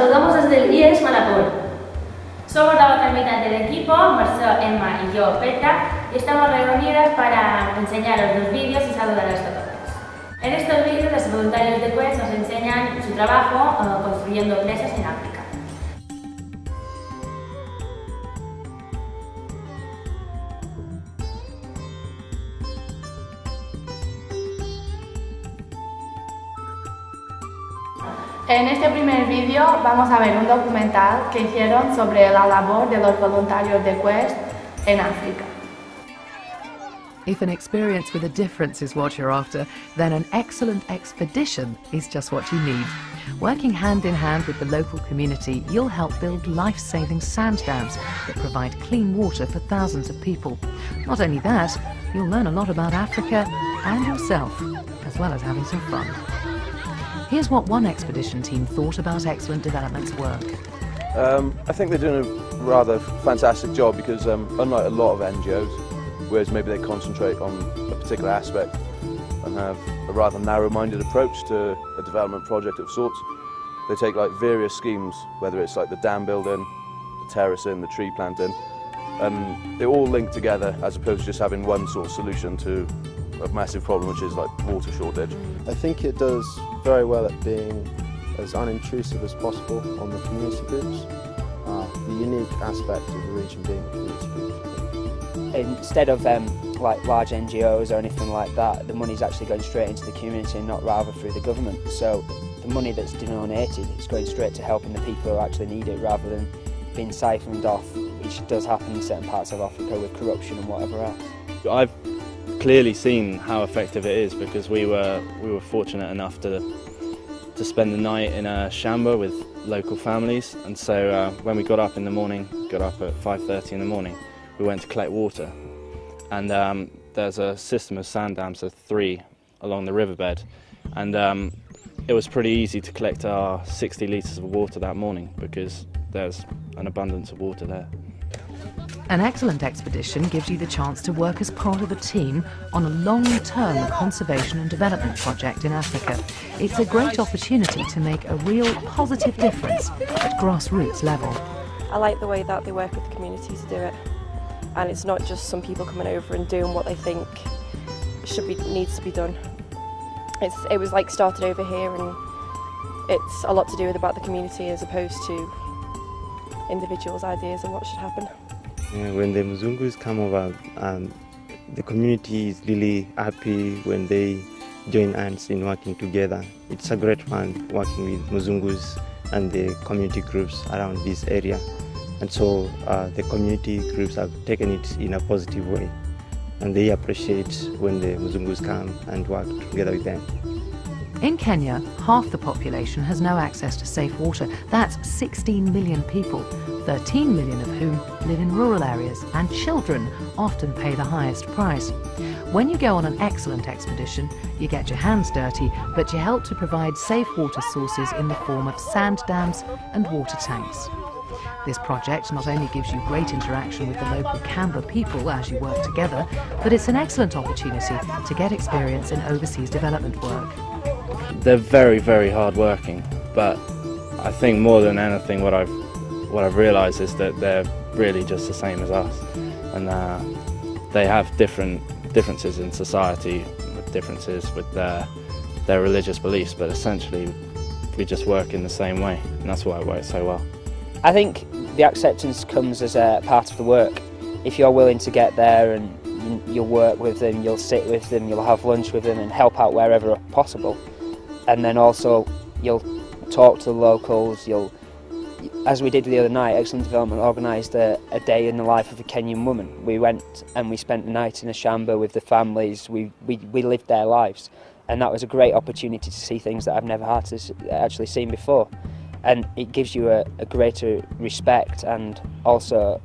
saludamos desde el IES Manacor. Somos la otra mitad del equipo, Marcelo, Emma y yo, Petra, y estamos reunidas para enseñaros los vídeos y saludar a los fotógrafos. En estos vídeos los voluntarios de Quest nos enseñan su trabajo construyendo presas en África. En este primer vídeo vamos a ver un documental que hicieron sobre la labor de los voluntarios de Quest en África. If an experience with a difference is what you're after, then an excellent expedition is just what you need. Working hand in hand with the local community, you'll help build life-saving sand dams that provide clean water for thousands of people. Not only that, you'll learn a lot about Africa and yourself, as well as having some fun. Here's what one expedition team thought about Excellent Development's work. I think they're doing a rather fantastic job because unlike a lot of NGOs, whereas maybe they concentrate on a particular aspect and have a rather narrow-minded approach to a development project of sorts, they take like various schemes, whether it's like the dam building, the terracing, the tree planting, and they all link together as opposed to just having one sort of solution to a massive problem, which is like water shortage. I think it does very well at being as unintrusive as possible on the community groups. The unique aspect of the region being community groups. Instead of like large NGOs or anything like that, the money's actually going straight into the community and not rather through the government. So the money that's donated is going straight to helping the people who actually need it rather than being siphoned off, which does happen in certain parts of Africa with corruption and whatever else. I've clearly seen how effective it is because we were fortunate enough to spend the night in a shamba with local families, and so when we got up in the morning, got up at 5:30 in the morning, we went to collect water, and there's a system of sand dams, so 3 along the riverbed, and it was pretty easy to collect our 60 litres of water that morning because there's an abundance of water there. An excellent expedition gives you the chance to work as part of a team on a long-term conservation and development project in Africa. It's a great opportunity to make a real positive difference at grassroots level. I like the way that they work with the community to do it, and it's not just some people coming over and doing what they think needs to be done. It was like started over here, and it's a lot to do with about the community as opposed to individuals' ideas of what should happen. When the Mzungus come over, the community is really happy when they join hands in working together. It's a great fun working with Mzungus and the community groups around this area. And so the community groups have taken it in a positive way. And they appreciate when the Mzungus come and work together with them. In Kenya, half the population has no access to safe water. That's 16 million people, 13 million of whom live in rural areas, and children often pay the highest price. When you go on an excellent expedition, you get your hands dirty, but you help to provide safe water sources in the form of sand dams and water tanks. This project not only gives you great interaction with the local Kamba people as you work together, but it's an excellent opportunity to get experience in overseas development work. They're very, very hard working, but I think more than anything what I've realised is that they're really just the same as us, and they have differences in society, with differences with their religious beliefs, but essentially we just work in the same way, and that's why it works so well. I think the acceptance comes as a part of the work. If you're willing to get there and you'll work with them, you'll sit with them, you'll have lunch with them and help out wherever possible. And then also you'll talk to the locals, as we did the other night, Excellent Development organised a day in the life of a Kenyan woman. We went and we spent the night in a shamba with the families, we lived their lives, and that was a great opportunity to see things that I've never had to actually seen before. And it gives you a greater respect and also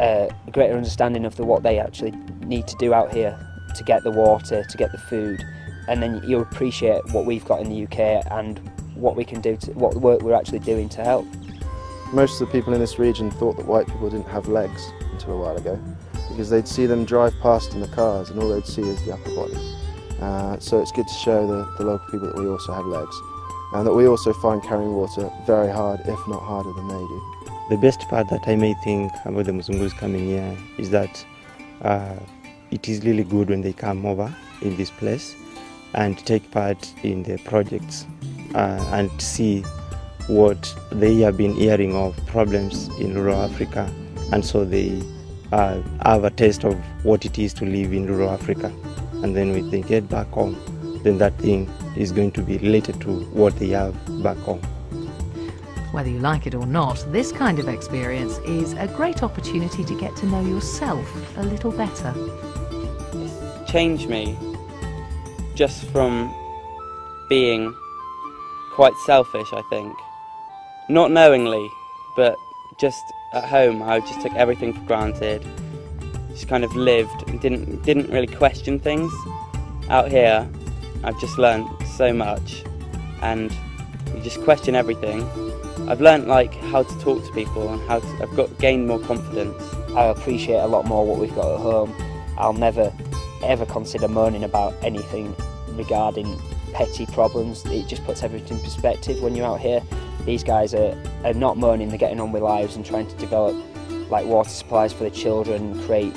a greater understanding of what they actually need to do out here to get the water, to get the food, and then you appreciate what we've got in the UK and what we can do, what work we're actually doing to help. Most of the people in this region thought that white people didn't have legs until a while ago, because they'd see them drive past in the cars and all they'd see is the upper body. So it's good to show the local people that we also have legs. and that we also find carrying water very hard, if not harder than they do. The best part that I may think about the Mzungus coming here is that it is really good when they come over in this place and take part in the projects and see what they have been hearing of problems in rural Africa, and so they have a taste of what it is to live in rural Africa, and then when they get back home, then that thing is going to be related to what they have back home. Whether you like it or not, this kind of experience is a great opportunity to get to know yourself a little better. It's changed me just from being quite selfish, I think. Not knowingly, but just at home I just took everything for granted, just kind of lived and didn't really question things. Out here I've just learned so much, and you just question everything. I've learned like how to talk to people and I've gained more confidence. I appreciate a lot more what we've got at home. I'll never ever consider moaning about anything regarding petty problems. It just puts everything in perspective when you're out here. These guys are not moaning, they're getting on with lives and trying to develop like water supplies for the children, create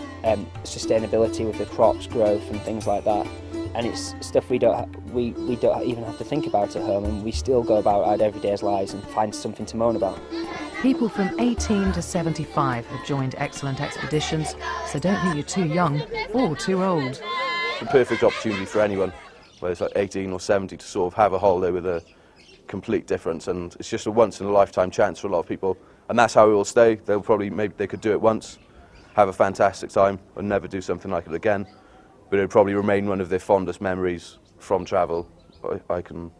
sustainability with the crops growth and things like that. And it's stuff we don't even have to think about at home, and we still go about our everyday lives and find something to moan about. People from 18 to 75 have joined Excellent Expeditions, so don't think you're too young or too old. It's the perfect opportunity for anyone, whether it's like 18 or 70, to sort of have a holiday with a complete difference, and it's just a once-in-a-lifetime chance for a lot of people, and that's how it will stay. Maybe they could do it once, have a fantastic time, and never do something like it again, but it would probably remain one of their fondest memories from travel, I can